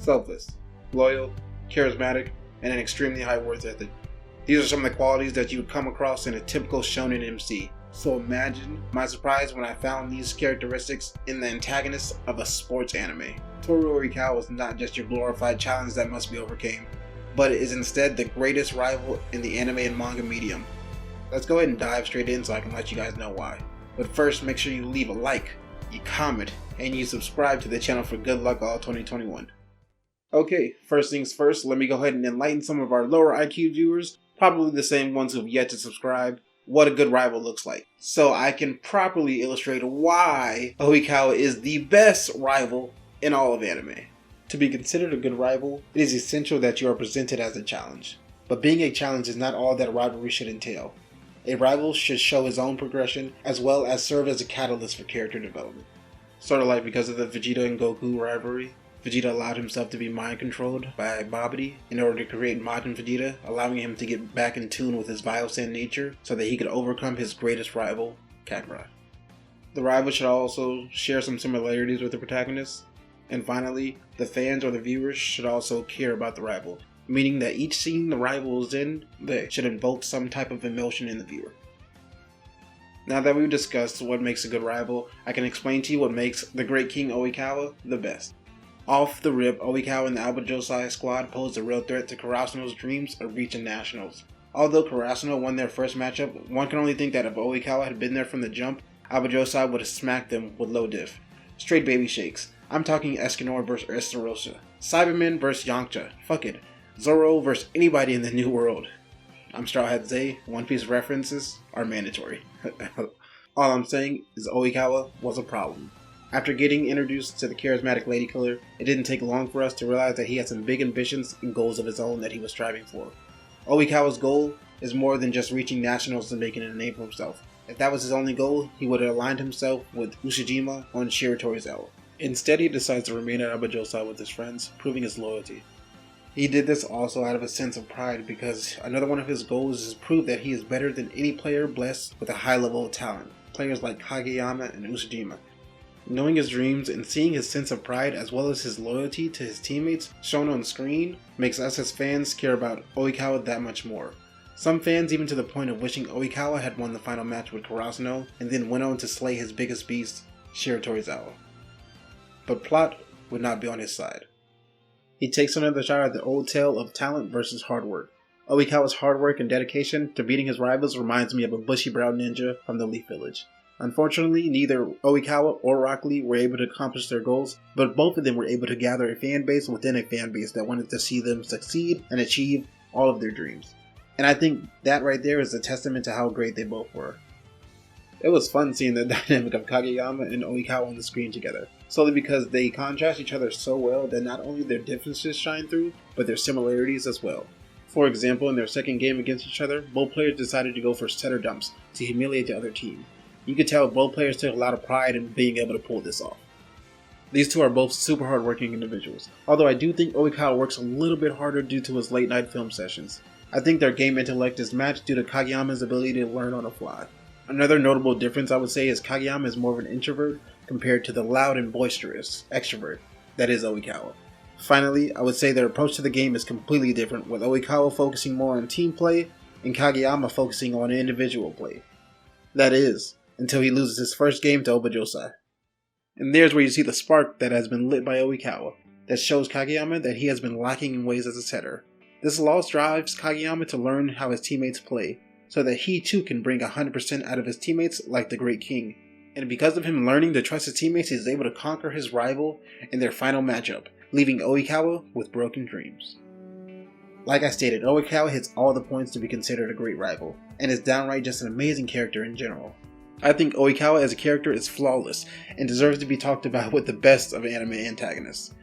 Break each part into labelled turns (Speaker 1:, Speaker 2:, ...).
Speaker 1: selfless, loyal, charismatic, and an extremely high work ethic. These are some of the qualities that you would come across in a typical shonen MC. So imagine my surprise when I found these characteristics in the antagonist of a sports anime. Toru Oikawa is not just your glorified challenge that must be overcome, but it is instead the greatest rival in the anime and manga medium. Let's go ahead and dive straight in so I can let you guys know why. But first, make sure you leave a like, you comment, and you subscribe to the channel for good luck all 2021. Okay, first things first, let me go ahead and enlighten some of our lower IQ viewers, probably the same ones who have yet to subscribe, what a good rival looks like, so I can properly illustrate why Oikawa is the best rival in all of anime. To be considered a good rival, it is essential that you are presented as a challenge. But being a challenge is not all that a rivalry should entail. A rival should show his own progression as well as serve as a catalyst for character development. Sort of like because of the Vegeta and Goku rivalry, Vegeta allowed himself to be mind-controlled by Babidi in order to create Majin Vegeta, allowing him to get back in tune with his Biosand nature so that he could overcome his greatest rival, Kakarot. The rival should also share some similarities with the protagonist. And finally, the fans or the viewers should also care about the rival, meaning that each scene the rival is in should invoke some type of emotion in the viewer. Now that we've discussed what makes a good rival, I can explain to you what makes the Great King Oikawa the best. Off the rip, Oikawa and the Abajosai squad posed a real threat to Karasuno's dreams of reaching nationals. Although Karasuno won their first matchup, one can only think that if Oikawa had been there from the jump, Abajosai would have smacked them with low diff. Straight baby shakes. I'm talking Escanor vs Estarossa, Cyberman vs Yamcha, fuck it, Zoro vs anybody in the New World. I'm Straw Hat Zay, One Piece references are mandatory. All I'm saying is Oikawa was a problem. After getting introduced to the charismatic lady killer, it didn't take long for us to realize that he had some big ambitions and goals of his own that he was striving for. Oikawa's goal is more than just reaching nationals and making a name for himself. If that was his only goal, he would have aligned himself with Ushijima on Shiratorizawa. Instead, he decides to remain at Abajosai with his friends, proving his loyalty. He did this also out of a sense of pride because another one of his goals is to prove that he is better than any player blessed with a high level of talent, players like Kageyama and Ushijima. Knowing his dreams and seeing his sense of pride as well as his loyalty to his teammates shown on screen makes us as fans care about Oikawa that much more. Some fans even to the point of wishing Oikawa had won the final match with Karasuno and then went on to slay his biggest beast, Shiratorizawa. But plot would not be on his side. He takes another shot at the old tale of talent versus hard work. Oikawa's hard work and dedication to beating his rivals reminds me of a bushy-browed ninja from the Leaf Village. Unfortunately, neither Oikawa or Rock Lee were able to accomplish their goals, but both of them were able to gather a fan base within a fan base that wanted to see them succeed and achieve all of their dreams. And I think that right there is a testament to how great they both were. It was fun seeing the dynamic of Kageyama and Oikawa on the screen together, solely because they contrast each other so well that not only their differences shine through, but their similarities as well. For example, in their second game against each other, both players decided to go for setter dumps to humiliate the other team. You could tell both players took a lot of pride in being able to pull this off. These two are both super hardworking individuals, although I do think Oikawa works a little bit harder due to his late night film sessions. I think their game intellect is matched due to Kageyama's ability to learn on the fly. Another notable difference I would say is Kageyama is more of an introvert compared to the loud and boisterous extrovert that is Oikawa. Finally, I would say their approach to the game is completely different, with Oikawa focusing more on team play and Kageyama focusing on individual play. That is, until he loses his first game to Abajosai. And there's where you see the spark that has been lit by Oikawa, that shows Kageyama that he has been lacking in ways as a setter. This loss drives Kageyama to learn how his teammates play, so that he too can bring 100% out of his teammates like the Great King. And because of him learning to trust his teammates, he is able to conquer his rival in their final matchup, leaving Oikawa with broken dreams. Like I stated, Oikawa hits all the points to be considered a great rival, and is downright just an amazing character in general. I think Oikawa as a character is flawless, and deserves to be talked about with the best of anime antagonists.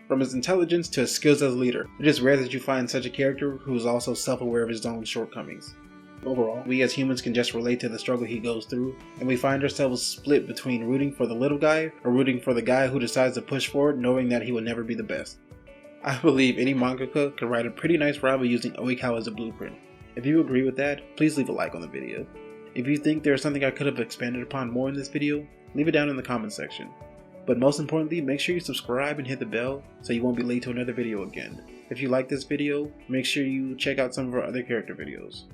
Speaker 1: From his intelligence to his skills as a leader, it is rare that you find such a character who is also self-aware of his own shortcomings. Overall, we as humans can just relate to the struggle he goes through, and we find ourselves split between rooting for the little guy or rooting for the guy who decides to push forward knowing that he will never be the best. I believe any mangaka could write a pretty nice rival using Oikawa as a blueprint. If you agree with that, please leave a like on the video. If you think there is something I could have expanded upon more in this video, leave it down in the comment section. But most importantly, make sure you subscribe and hit the bell so you won't be late to another video again. If you like this video, make sure you check out some of our other character videos.